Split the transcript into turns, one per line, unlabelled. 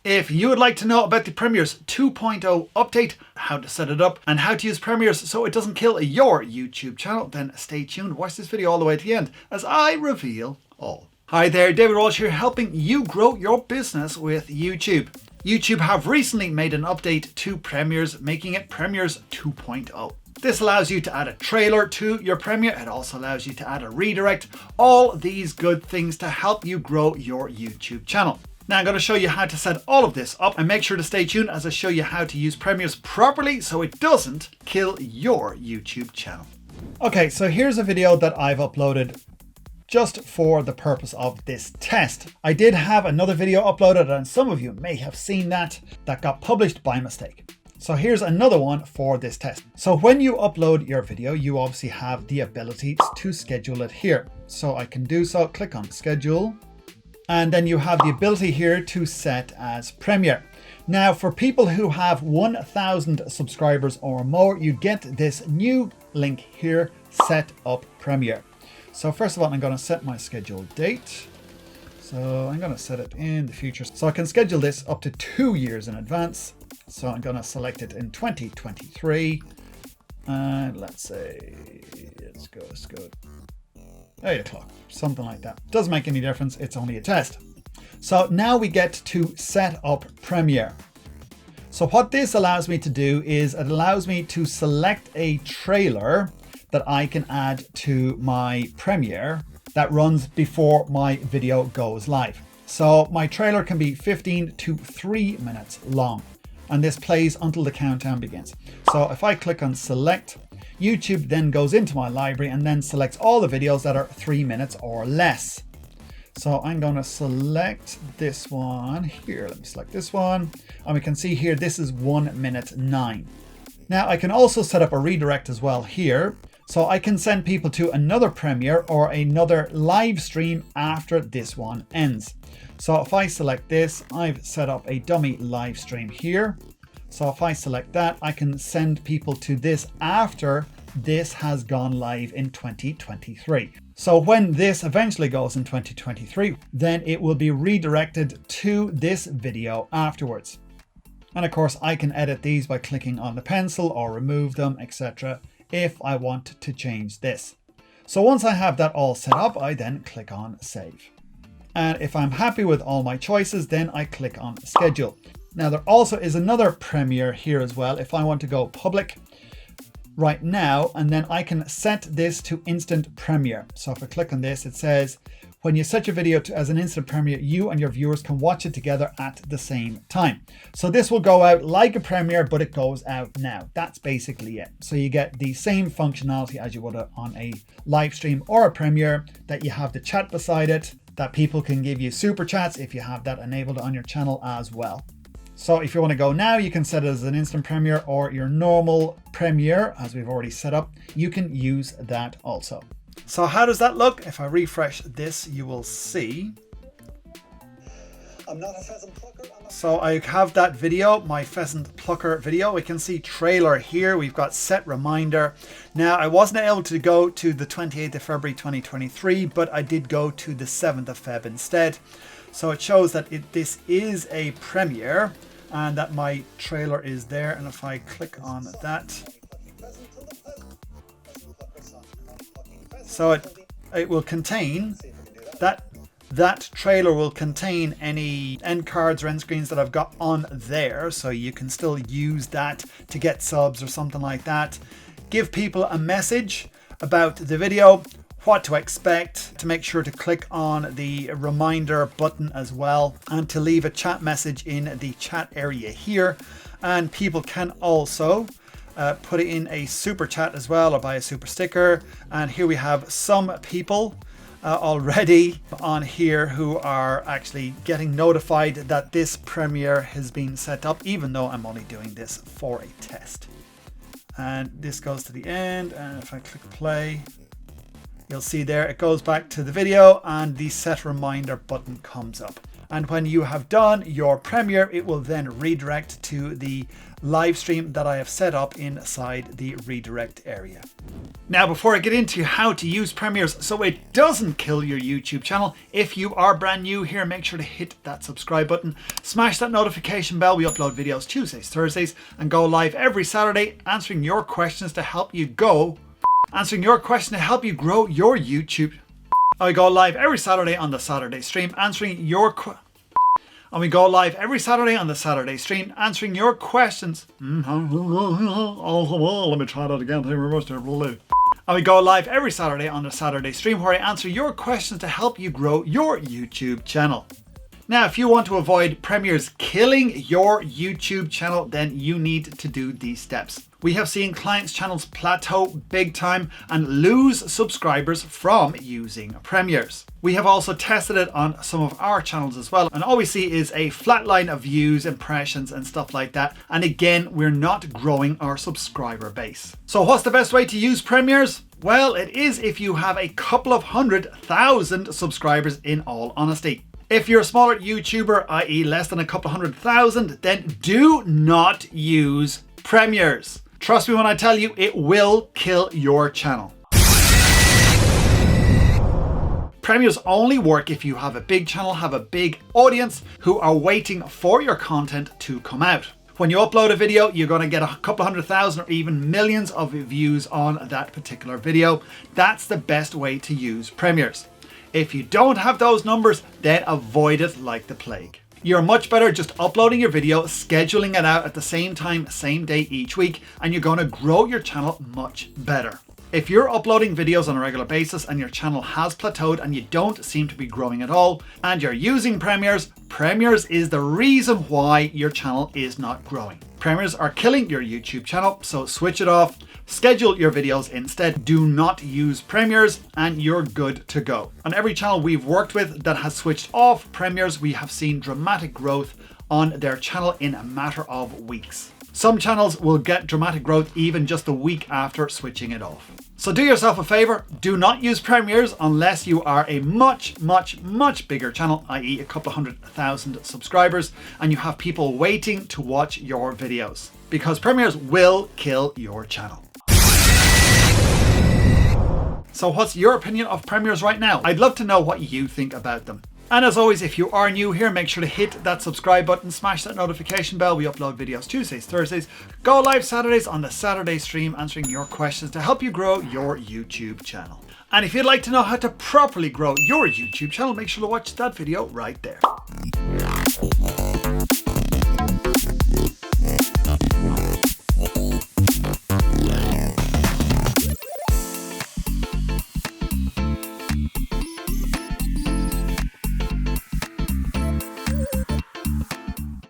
If you would like to know about the Premiere's 2.0 update, how to set it up, and how to use Premieres so it doesn't kill your YouTube channel, then stay tuned. Watch this video all the way to the end as I reveal all. Hi there, David Walsh here, helping you grow your business with YouTube. YouTube have recently made an update to Premieres, making it Premieres 2.0. This allows you to add a trailer to your Premiere. It also allows you to add a redirect. All these good things to help you grow your YouTube channel. Now I'm going to show you how to set all of this up, and make sure to stay tuned as I show you how to use Premieres properly so it doesn't kill your YouTube channel. Okay, so here's a video that I've uploaded just for the purpose of this test. I did have another video uploaded, and some of you may have seen that got published by mistake. So here's another one for this test. So when you upload your video, you obviously have the ability to schedule it here. So I can do so, click on schedule. And then you have the ability here to set as Premiere. Now for people who have 1,000 subscribers or more, you get this new link here, set up Premiere. So first of all, I'm going to set my scheduled date. So I'm going to set it in the future. So I can schedule this up to 2 years in advance. So I'm going to select it in 2023. And let's say, let's go 8 o'clock, something like that. Doesn't make any difference, it's only a test. So now we get to set up Premiere. So what this allows me to do is it allows me to select a trailer that I can add to my Premiere that runs before my video goes live. So my trailer can be 15 to 3 minutes long, and this plays until the countdown begins. So if I click on select, YouTube then goes into my library and then selects all the videos that are 3 minutes or less. So I'm going to select this one here. Let me select this one. And we can see here, this is 1 minute 9. Now I can also set up a redirect as well here. So I can send people to another Premiere or another live stream after this one ends. So if I select this, I've set up a dummy live stream here. So if I select that, I can send people to this after this has gone live in 2023. So when this eventually goes in 2023, then it will be redirected to this video afterwards. And of course, I can edit these by clicking on the pencil or remove them, etc. if I want to change this. So once I have that all set up, I then click on save. And if I'm happy with all my choices, then I click on schedule. Now there also is another Premiere here as well if I want to go public right now, and then I can set this to instant premiere. So if I click on this, it says, when you set your video to as an instant premiere, you and your viewers can watch it together at the same time. So this will go out like a premiere, but it goes out now. That's basically it. So you get the same functionality as you would on a live stream or a premiere, that you have the chat beside it, that people can give you super chats if you have that enabled on your channel as well. So if you want to go now, you can set it as an instant premiere or your normal premiere, as we've already set up. You can use that also. So how does that look? If I refresh this, you will see. I'm not a pheasant plucker. So I have that video, my pheasant plucker video. We can see trailer here. We've got set reminder. Now I wasn't able to go to the 28th of February 2023, but I did go to the 7th of Feb instead. So it shows that this is a premiere and that my trailer is there. And if I click on that, so it will contain that trailer will contain any end cards or end screens that I've got on there. So you can still use that to get subs or something like that. Give people a message about the video, what to expect, to make sure to click on the reminder button as well, and to leave a chat message in the chat area here. And people can also put it in a super chat as well, or buy a super sticker. And here we have some people already on here who are actually getting notified that this premiere has been set up, even though I'm only doing this for a test. And this goes to the end, and if I click play, you'll see there it goes back to the video and the set reminder button comes up. And when you have done your premiere, it will then redirect to the live stream that I have set up inside the redirect area. Now, before I get into how to use premieres so it doesn't kill your YouTube channel, if you are brand new here, make sure to hit that subscribe button, smash that notification bell. We upload videos Tuesdays, Thursdays, and go live every Saturday answering your questions to help you grow your YouTube. I go live every Saturday on the Saturday stream answering your questions. Let me go live every Saturday on the Saturday stream answering your questions. Let me try that again. And we go live every Saturday on the Saturday stream where I answer your questions to help you grow your YouTube channel. Now, if you want to avoid premieres killing your YouTube channel, then you need to do these steps. We have seen clients' channels plateau big time and lose subscribers from using premieres. We have also tested it on some of our channels as well, and all we see is a flat line of views, impressions, and stuff like that. And again, we're not growing our subscriber base. So what's the best way to use premieres? Well, it is if you have a couple of 100,000 subscribers, in all honesty. If you're a smaller YouTuber, i.e. less than a couple 100,000, then do not use premieres. Trust me when I tell you, it will kill your channel. Premieres only work if you have a big channel, have a big audience who are waiting for your content to come out. When you upload a video, you're going to get a couple 100,000 or even millions of views on that particular video. That's the best way to use premieres. If you don't have those numbers, then avoid it like the plague. You're much better just uploading your video, scheduling it out at the same time, same day each week, and you're going to grow your channel much better. If you're uploading videos on a regular basis and your channel has plateaued and you don't seem to be growing at all, and you're using premieres, premieres is the reason why your channel is not growing. Premieres are killing your YouTube channel, so switch it off. Schedule your videos instead. Do not use premieres and you're good to go. On every channel we've worked with that has switched off premieres, we have seen dramatic growth on their channel in a matter of weeks. Some channels will get dramatic growth even just a week after switching it off. So do yourself a favor, do not use premieres unless you are a much bigger channel, i.e. a couple 100,000 subscribers, and you have people waiting to watch your videos, because premieres will kill your channel. So what's your opinion of premieres right now? I'd love to know what you think about them. And as always, if you are new here, make sure to hit that subscribe button, smash that notification bell. We upload videos Tuesdays, Thursdays, go live Saturdays on the Saturday stream answering your questions to help you grow your YouTube channel. And if you'd like to know how to properly grow your YouTube channel, make sure to watch that video right there.